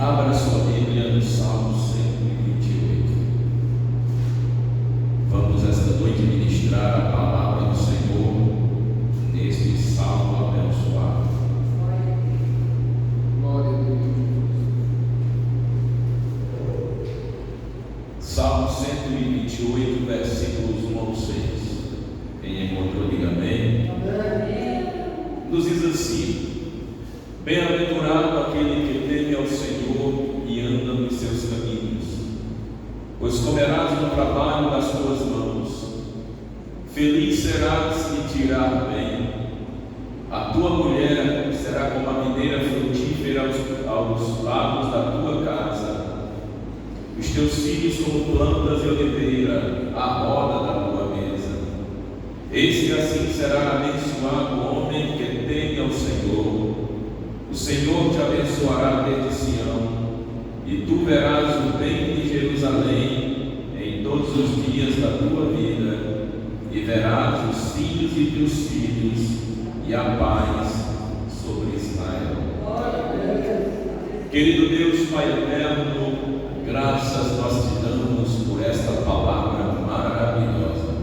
Abra sua Bíblia no Salmo 128. Vamos esta noite ministrar a palavra do Senhor neste salmo abençoado. Glória a Deus. Salmo 128, versículos 1 ao 6. Quem encontrou, diga amém. Nos diz assim: bem-aventurado aquele que teme ao Senhor e anda nos seus caminhos, pois comerás no trabalho das tuas mãos. Feliz serás se te irá bem. A tua mulher será como a videira frutífera aos lados da tua casa, os teus filhos como plantas de oliveira à roda da tua mesa. Eis que assim será abençoado o homem que teme ao Senhor. O Senhor te abençoará desde Sião, e tu verás o bem de Jerusalém em todos os dias da tua vida, e verás os filhos de teus filhos, e a paz sobre Israel. Querido Deus, Pai eterno, graças nós te damos por esta palavra maravilhosa.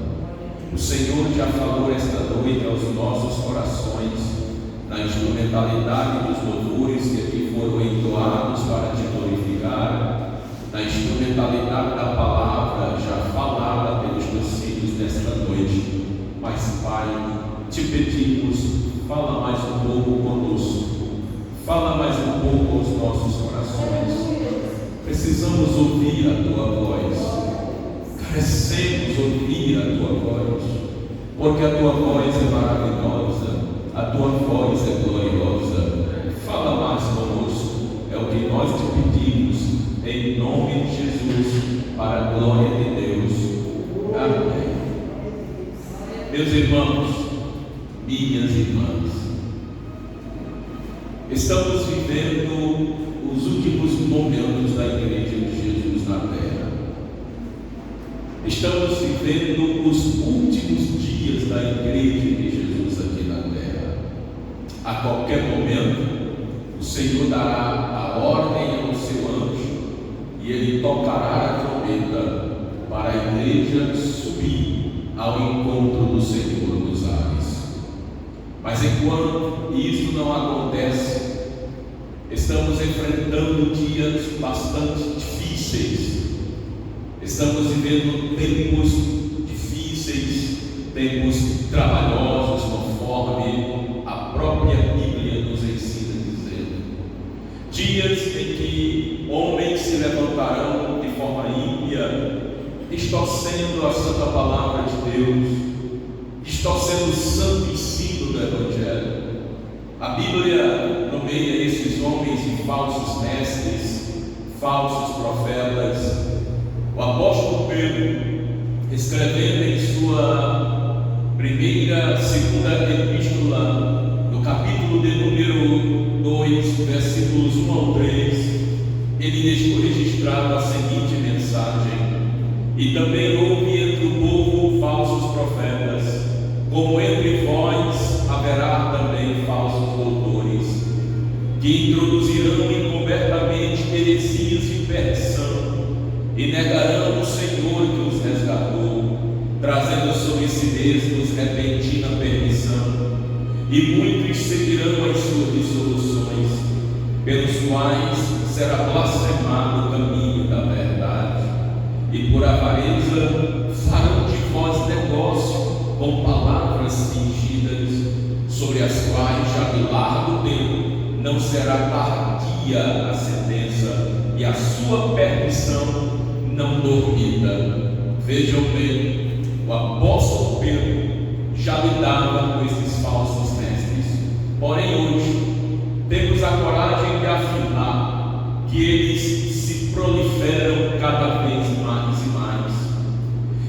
O Senhor já falou esta noite aos nossos corações, na instrumentalidade dos louvores que aqui foram entoados para te glorificar, na instrumentalidade da palavra já falada pelos teus filhos nesta noite. Mas, Pai, te pedimos, fala mais um pouco conosco, fala mais um pouco aos nossos corações. Precisamos ouvir a tua voz, carecemos ouvir a tua voz, porque a tua voz é maravilhosa, a tua voz é gloriosa. Fala mais conosco, é o que nós te pedimos, em nome de Jesus, para a glória de Deus. Amém. Meus irmãos, minhas irmãs, estamos vivendo os últimos momentos da Igreja de Jesus na Terra. Estamos vivendo os últimos dias da Igreja de Jesus aqui na Terra. A qualquer momento, o Senhor dará a ordem ao seu anjo e ele tocará a trombeta para a igreja subir ao encontro do Senhor nos ares. Mas enquanto isso não acontece, estamos enfrentando dias bastante difíceis. Estamos vivendo tempos difíceis, tempos trabalhosos, conforme a própria Bíblia nos ensina dizendo. Dias em que homens se levantarão de forma ímpia, distorcendo a santa palavra de Deus, distorcendo o santo ensino do Evangelho. A Bíblia nomeia esses homens de falsos mestres, falsos profetas. O apóstolo Pedro, escrevendo em sua segunda epístola, no capítulo de número 2, versículos 1 ao 3, ele deixou registrado a seguinte mensagem: e também houve entre o povo falsos profetas, como entre vós haverá também falsos doutores, que introduzirão encobertamente heresias de perdição, e negarão o Senhor que os resgatou, trazendo sobre si mesmos repentina perdição, e muitos seguirão as suas dissoluções, pelos quais será blasfemado o caminho da verdade, e por avareza farão de vós negócio com palavras fingidas, sobre as quais já de largo tempo não será tardia a sentença, e a sua perdição não dormida. Vejam bem, o apóstolo Pedro já lidava com esses falsos mestres, porém hoje temos a coragem de afirmar que eles se proliferam cada vez mais e mais.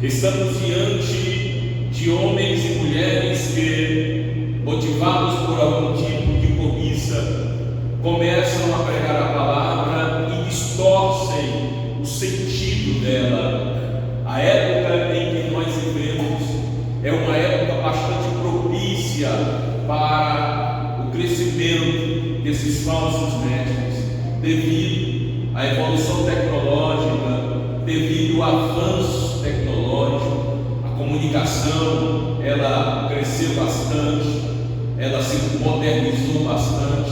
Estamos diante de homens e mulheres que, motivados por algum tipo de cobiça, começam a pregar a palavra e distorcem o sentido dela. A época em que nós vivemos é uma época bastante propícia para o crescimento desses falsos mestres, devido a evolução tecnológica, devido ao avanço tecnológico, a comunicação ela cresceu bastante, ela se modernizou bastante.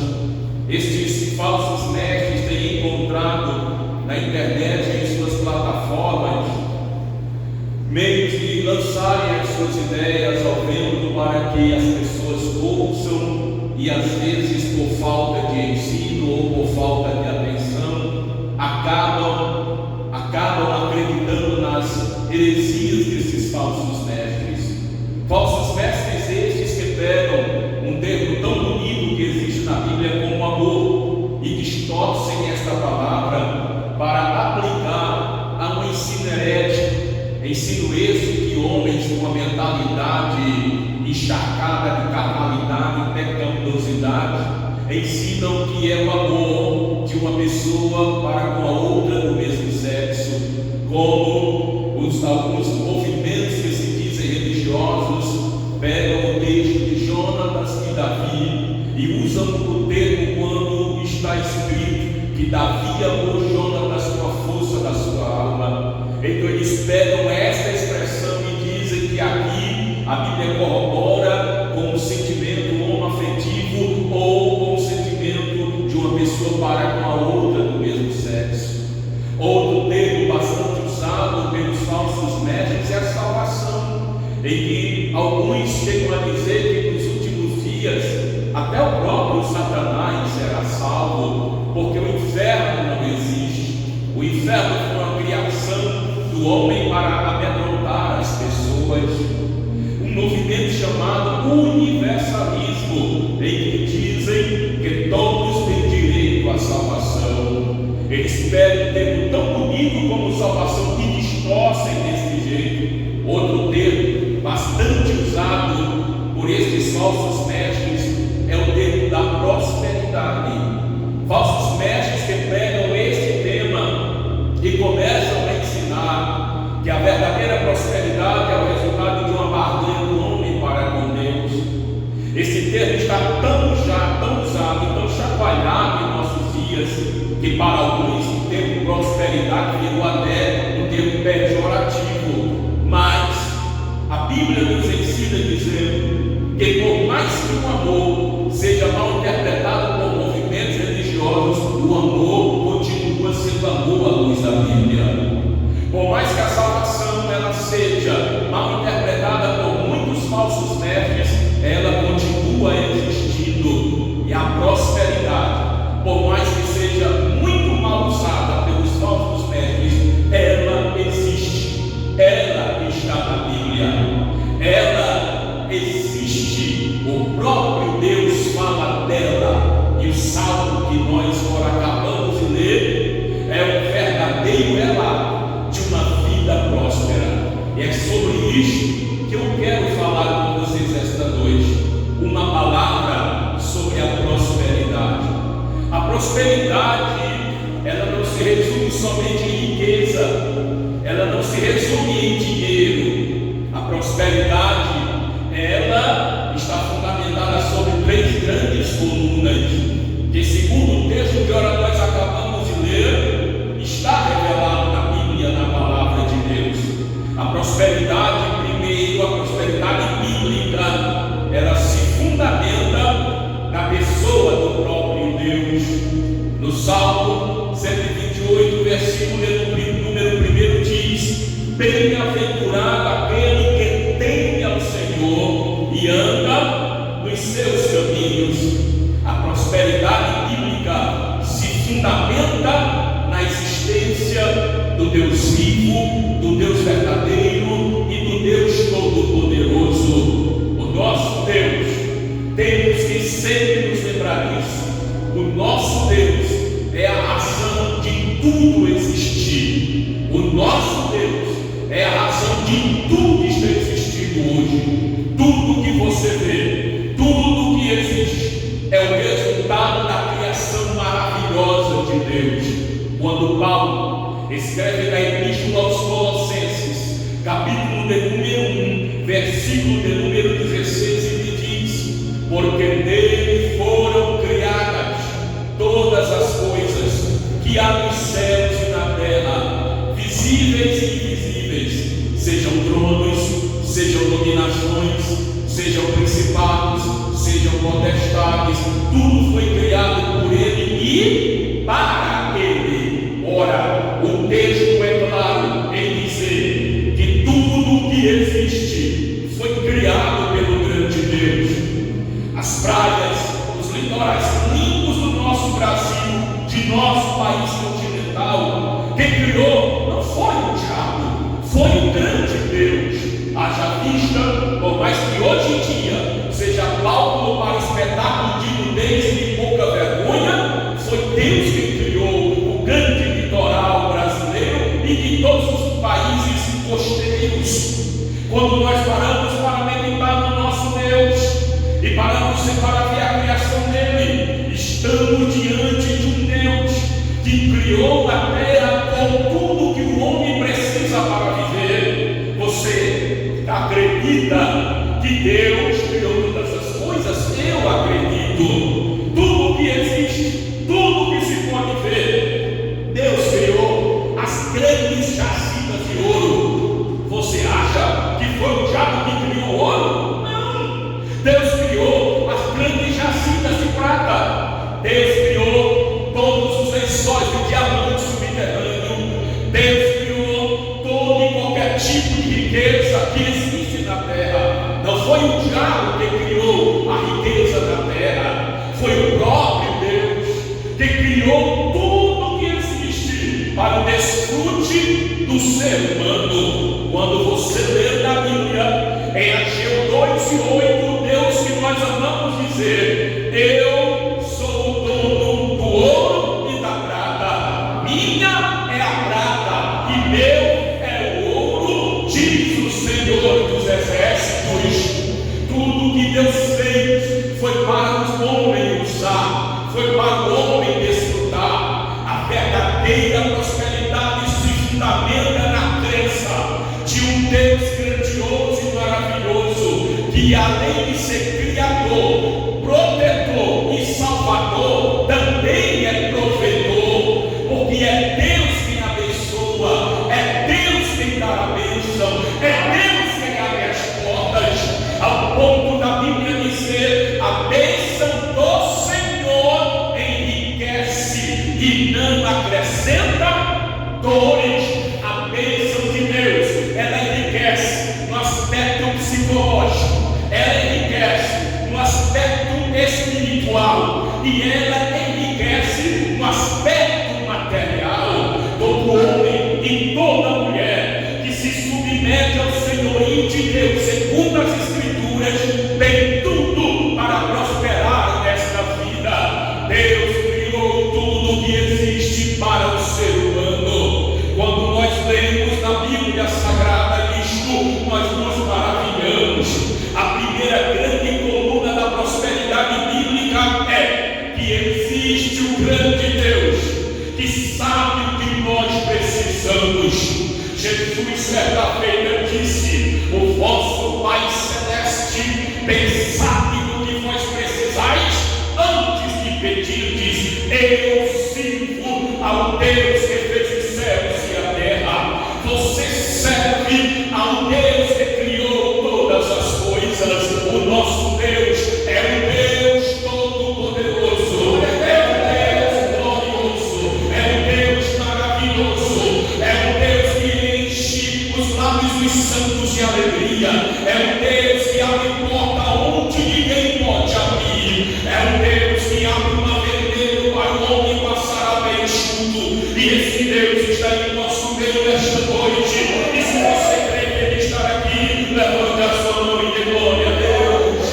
Estes falsos mestres têm encontrado na internet, em suas plataformas, meios de lançarem as suas ideias ao vento para que as pessoas ouçam e às vezes por falta de ensino ou por falta de atenção acabam acreditando nas heresias desses falsos mestres. Falsos mestres estes que pegam um termo tão bonito que existe na Bíblia como amor e distorcem esta palavra para aplicar a um ensino herético. Ensino esse que homens com uma mentalidade encharcada de carnalidade e pecaminosidade ensinam que é o amor de uma pessoa para com a outra do mesmo sexo, como alguns movimentos que se dizem religiosos pegam o texto de Jonatas e Davi e usam o termo quando está escrito que Davi amou Jonatas com a força da sua alma. Então eles pegam esta expressão e dizem que aqui a Bíblia corrobora com o sentimento homoafetivo ou com o sentimento de uma pessoa para com a outra do mesmo sexo. Outro termo bastante usado pelos falsos mestres é a salvação, em que alguns chegam a dizer que nos últimos dias até o próprio Satanás será salvo, porque o inferno não existe. O inferno foi uma criação do homem para amedrontar as pessoas. Um movimento chamado universalismo, em que dizem que todos têm direito à salvação. Eles pedem um termo tão bonito como salvação que distorcem desse jeito. Outro termo bastante usado por estes falsos mestres é o termo da prosperidade. Falsos mestres que pegam este tema e começam a ensinar que a verdadeira prosperidade é o resultado de uma barganha do homem para com Deus. Esse termo está tão usado, tão chacoalhado em nossos dias, que para alguns o termo prosperidade virou até um termo pejorativo. Mas a Bíblia nos ensina dizendo que por mais que o amor seja mal interpretado por movimentos religiosos, o amor continua sendo amor à luz da Bíblia. Por mais que a salvação ela seja mal interpretada por muitos falsos mestres, ela continua existindo. E a prosperidade, por mais que seja muito mal usada pelos falsos mestres, ela existe. Ela está na Bíblia. Ela existe. O próprio Deus fala dela. E o salmo que nós agora acabamos de ler é um verdadeiro relato de uma vida próspera. E é sobre isso que eu quero falar com vocês esta noite. Uma palavra sobre a prosperidade. A prosperidade, ela não se resume somente em riqueza, ela não se resume em dinheiro. A prosperidade, ela está fundamentada sobre 3 grandes colunas, que segundo o texto que agora nós acabamos de ler, está revelado na Bíblia, na palavra de Deus. A prosperidade, primeiro, a prosperidade bíblica, ela se fundamenta na pessoa do próprio Deus. No Salmo 128, versículo número 1 diz: bem-aventurado aquele que teme ao Senhor e anda nos seus caminhos. A prosperidade bíblica se fundamenta na existência do Deus vivo, do Deus verdadeiro e do Deus todo-poderoso. O nosso Deus, temos que sempre nos lembrar disso. O nosso Deus é a razão de tudo existir. O nosso Deus é a razão de tudo que está existindo hoje. Tudo que você vê, tudo que existe, é o resultado da criação maravilhosa de Deus. Quando Paulo escreve na Epístola aos Colossenses, capítulo de número 1, versículo de número 16, ele diz: porque nele foram criadas todas as coisas que há nos tudo foi criado por Ele e para Ele. Ora, o texto é claro em dizer que tudo que existe foi criado pelo grande Deus. As praias, os litorais lindos do nosso Brasil, de nosso país continental, quem criou não foi o diabo, foi o grande Deus. Haja vista, por mais que hoje em dia seja palco para espetáculo de nudez e pouca vergonha, foi Deus quem criou o grande litoral brasileiro e de todos os países costeiros. Quando nós paramos para meditar no nosso Deus e paramos para ver a criação dele, estamos diante de um Deus que criou a terra com tudo que o homem precisa para viver. Você acredita que Deus criou todas as coisas? Eu acredito. Tudo que existe, tudo que se pode ver, Deus criou. As grandes jazidas de ouro, você acha que foi o diabo que criou o ouro? Não. Deus criou as grandes jazidas de prata. Deus criou todos os lençóis de diamante subterrâneo. Deus criou todo e qualquer tipo de riqueza que existe na terra. Não foi o diabo que criou a riqueza na terra, foi o próprio Deus que criou tudo que existe para o desfrute do ser humano. Quando você lê na Bíblia, em Ageu 2:8, Deus que nós amamos dizer: eu sou o dono do ouro e da prata, minha é a prata e meu é o ouro, diz o Senhor dos Exércitos. Tudo que Deus fez foi para os homens usar, foi para o homem desfrutar. A verdadeira prosperidade se fundamenta na crença de um Deus grandioso e maravilhoso, que além de ser criador, protetor e salvador, também é provedor, porque é Deus quem abençoa, é Deus quem dá a bênção, é Deus quem abre as portas, ao ponto da Bíblia dizer: a bênção do Senhor enriquece e não acrescenta dores. A bênção de Deus, ela enriquece no aspecto psicológico, ela enriquece no aspecto espiritual e ela enriquece no aspecto material. Todo homem e toda mulher que se submete ao senhorio de Deus, segundo as Escrituras, tem tudo para prosperar nesta vida. Deus criou tudo que existe para o ser humano. Quando nós lemos na Bíblia Sagrada isto, nós nos maravilhamos. A primeira grande coluna da prosperidade bíblica é que existe o grande Deus que sabe o que nós precisamos. Jesus certa feita disse: o vosso Pai Celeste bem sabe do que vós precisais antes de pedirdes. Eu sirvo ao Deus que fez os céus e a terra. Você serve ao Deus que criou todas as coisas. O nosso Deus é um Deus todo-poderoso, é um Deus glorioso, é um Deus maravilhoso, é um Deus que enche os lábios dos santos de alegria, é um Deus que abre porta onde ninguém pode abrir, é um Deus que abre uma vermelho para o homem passar a bem enxuto. E esse Deus está em nosso meio nesta noite. E se você crê que Ele está aqui, levante a sua mão e dê glória a Deus.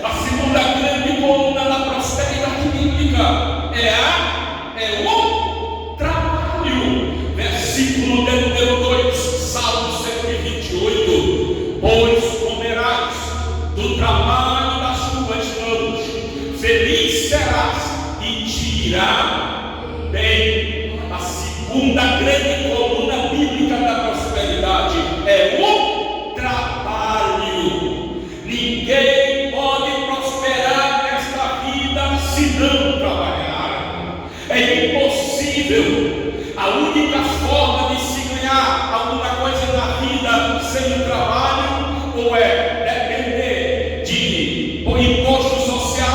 A segunda grande coluna da prosperidade bíblica é o trabalho. Versículo de número 2, Salmo 128. Pois comerás do trabalho das tuas mãos, feliz serás e te irá bem. A segunda grande coluna bíblica da prosperidade é o trabalho. Ninguém pode prosperar nesta vida se não trabalhar. É impossível. A única forma de se ganhar alguma coisa na vida sem o trabalho ou é depender de imposto social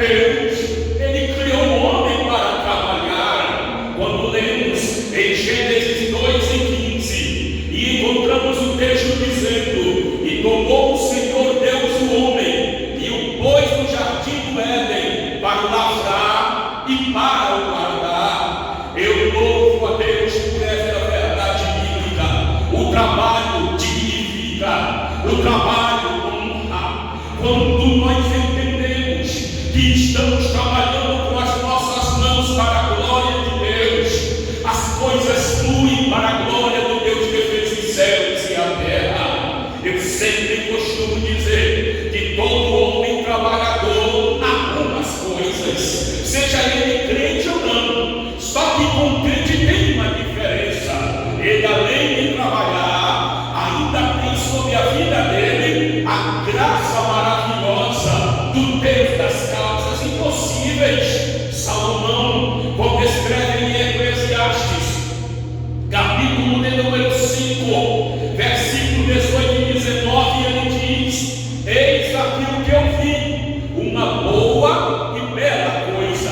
Deus, Ele criou o homem para trabalhar. Quando lemos em Gênesis 2:15, e encontramos o texto dizendo: e tomou o Senhor Deus o homem, e o pôs no jardim do Éden, para o lavrar e para o guardar. Eu louvo a Deus por esta verdade bíblica. O trabalho dignifica, o trabalho honra. Quando nós entendemos que estamos trabalhando com as nossas mãos para a glória de Deus, as coisas fluem para a glória do Deus que fez os céus e a terra. Eu sempre costumo dizer que todo homem trabalhador arruma as coisas, seja ele crente ou não. Só que com o crente tem uma diferença: ele, além de trabalhar, ainda tem sobre a vida dele a graça maravilhosa do Deus das causas impossíveis. Salomão, quando escreve em Eclesiastes, capítulo de número 5, versículo 18 e 19, ele diz: eis aqui o que eu vi, uma boa e bela coisa,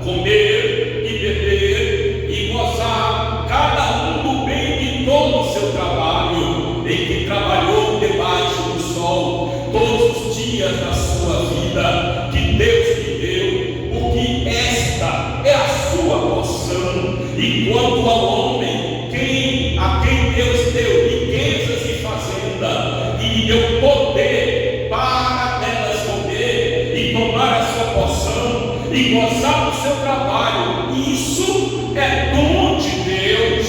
comer e beber e gozar, cada um do bem de todo o seu trabalho, em que trabalhou debaixo do sol, todos os dias da sua vida, que Deus lhe deu, porque esta é a sua porção. E quanto ao homem, a quem Deus deu riquezas e fazenda, e lhe deu poder para delas comer e tomar a sua porção e gozar do seu trabalho, isso é dom de Deus.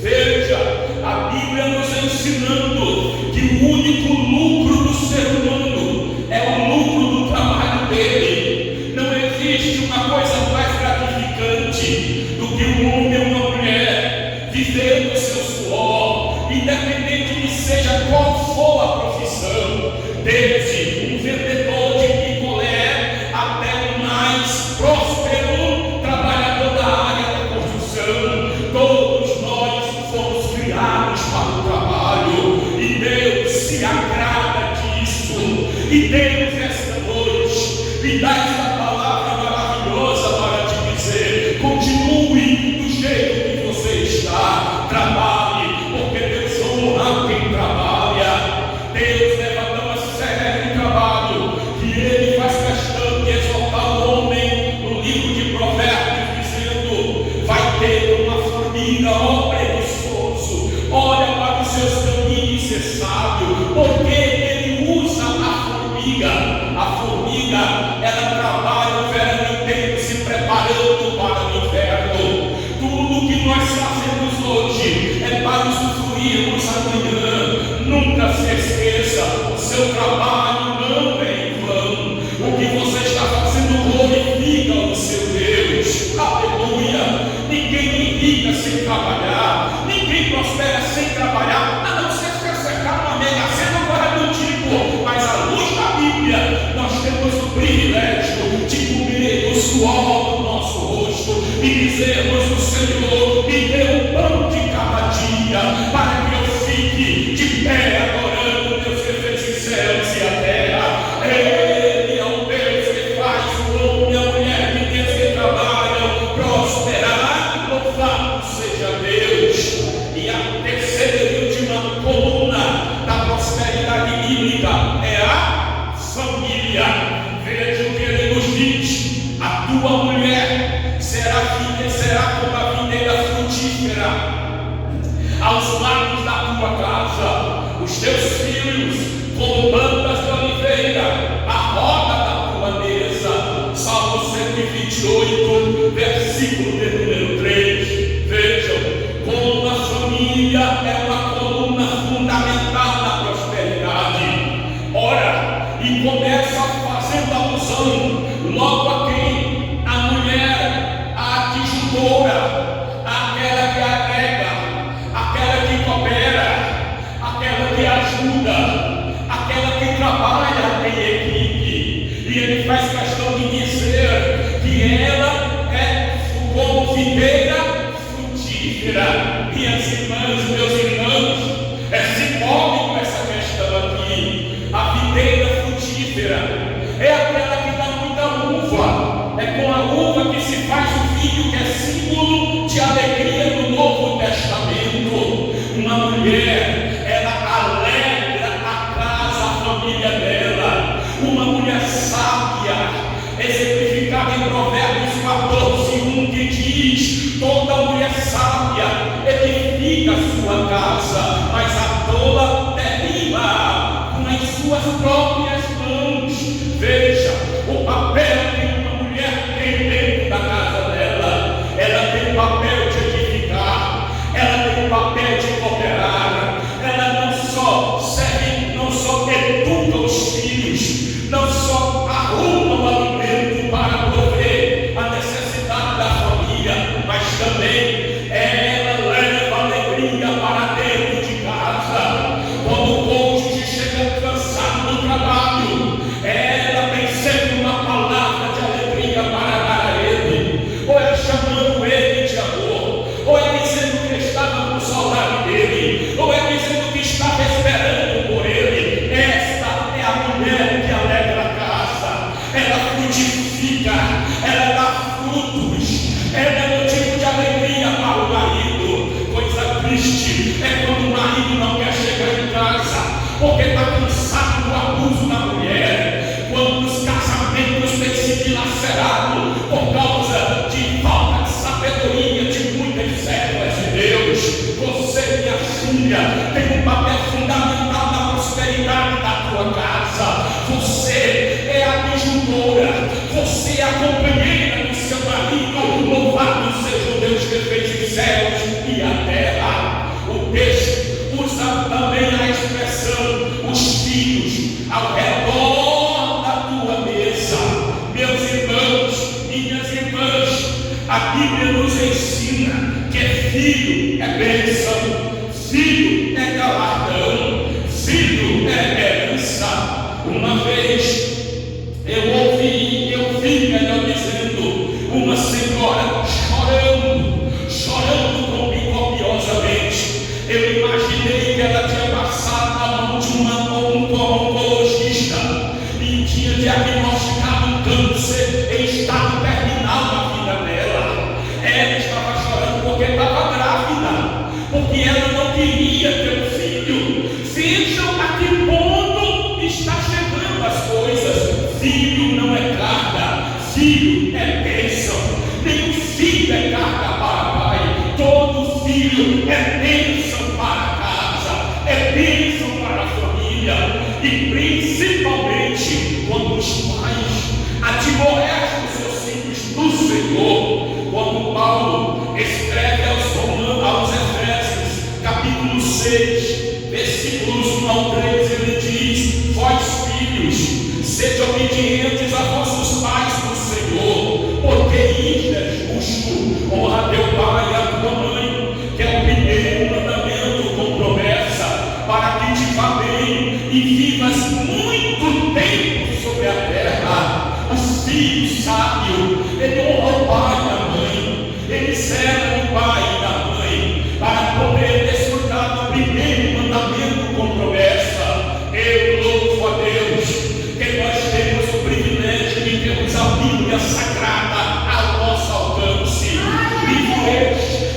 Veja, a Bíblia nos ensinando que o único lucro do ser humano é o lucro do trabalho dele. Não existe uma coisa mais gratificante do que um homem ou uma mulher viver do seu suor, independente de seja qual for a profissão, desde um vendedor de picolé até o mais próspero trabalhador da área da construção. Todos nós fomos criados para o trabalho, e Deus se agrada disso. E Deus, esta noite, me dá esta palavra maravilhosa para te dizer: continue do jeito que você está, trabalhe, porque Deus honra quem trabalha. Deus leva tão a sério o trabalho que Ele faz questão de exortar o homem no livro de Provérbios, dizendo: vai ter uma formiga, ó preguiçoso, olha para os seus caminhos e ser sábio, porque Ele usa a formiga. A formiga, ela trabalha o verão inteiro se preparando para o inverno. Tudo que nós fazemos hoje é para usufruirmos amanhã. Nunca se esqueça, o seu trabalho não é em vão. O que você está fazendo glorifica o seu Deus. Aleluia! Ninguém enrica sem trabalhar, ninguém prospera sem trabalhar, a não ser que acertar uma mega cena agora contigo. Mas à luz da Bíblia, nós temos o privilégio de comer o suor do nosso rosto e dizermos: o Senhor me deu o pão de cada dia, para que eu fique de pé adorando o Deus que fez os céus e a terra. Ele é o Deus que faz o homem e a mulher, que Deus que trabalham prosperar. Louvado seja Deus. E a terceira e última coluna da prosperidade bíblica é a família. Veja o que ele nos diz: a tua mulher será como a videira frutífera aos lados da tua casa, os teus filhos como bandas de oliveira à roda da tua mesa. Salmo 128, versículo de número 3. Vejam como a família é uma coluna fundamental da prosperidade. Ora, e começa fazendo alusão logo a quem? A mulher, a adjutora, aquela que agrega, aquela que coopera, aquela que ajuda, aquela que trabalha em equipe. E ele faz questão de dizer que ela é como videira frutífera. Minhas irmãs, meus irmãos, é simbólico essa questão aqui. A videira frutífera é aquela que dá muita uva. símbolo de alegria no Novo Testamento. Uma mulher, ela alegra a casa, a família dela. Uma mulher sábia, exemplificada em Provérbios 14:1, que diz: toda mulher sábia edifica a sua casa, mas a tola derriba com as suas próprias mãos. Veja o papel que uma mulher tem dentro da casa dela. Ela tem o papel de edificar, ela tem o papel de cooperar. Ela não só serve, não só educa os filhos, não só arruma o alimento para prover a necessidade da família, mas também ela leva alegria para dentro de casa. Quando o cônjuge chega cansado do trabalho, ela tem sempre uma palavra de alegria para dar a ele, ou é chamando ele de amor, ou é dizendo que estava com saudade dele, ou é dizendo que estava esperando por ele. Esta é a mulher que alegra a casa. Ela frutifica, ela dá frutos, ela é motivo de alegria para o marido. Coisa triste é quando o marido não quer chegar em casa porque está cansado do abuso da mulher, quando os casamentos têm se dilacerado por causa de falta de sabedoria de muitas servas de Deus. Você, minha filha, tem um papel fundamental na prosperidade da tua casa. Você é a disjuntora, você é a companheira do seu marido. Louvado seja o Deus que fez os céus e a terra. O texto usa também a expressão os filhos ao redor da tua mesa. Meus irmãos, minhas irmãs, a Bíblia nos ensina que filho é bênção, filho é galardão, filho é herança. Uma vez eu ouvi, melhor dizendo, uma senhora chorando copiosamente. Eu imaginei que ela tinha passado na mão de um oncologista e tinha diagnosticado um câncer em estado terminal na vida dela. Ela estava chorando porque estava grávida, porque ela não queria ter um filho. Vejam a que ponto está chegando as coisas. Filho não é carga, filho é bênção. Nenhum filho é carga para pai, todo filho é bênção para a casa, é bênção para a família. E principalmente quando os pais admoestam os seus filhos no Senhor. Quando Paulo escreve aos Efésios, capítulo 6, versículos 1 ao 3, ele diz: vós filhos, sede obedientes a vossos pais no Senhor, porque isto é justo. Honra teu pai e a tua mãe, que é o primeiro mandamento com promessa, para que te vá bem e vivas muito tempo sobre a terra. Os filhos sábios, ele honra o pai e a mãe, ele serve o pai e a mãe, para poder desfrutar do primeiro mandamento com promessa. Eu louvo a Deus que nós temos o privilégio de termos a Bíblia Sagrada ao nosso alcance. Livro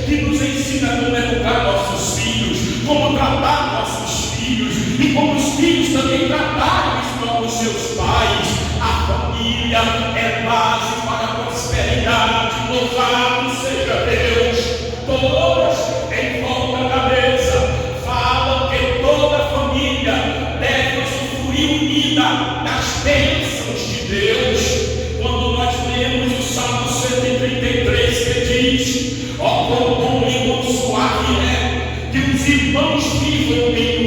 que nos ensina como educar nossos filhos, como tratar nossos filhos e como os filhos também tratarem os próprios seus pais. A família é base para a prosperidade. Louvado seja Deus. Todos em volta da mesa falam que toda família deve usufruir unida das bênçãos de Deus. Quando nós lemos o Salmo 133, que diz: ó, quão bom e quão suave é que os irmãos vivam em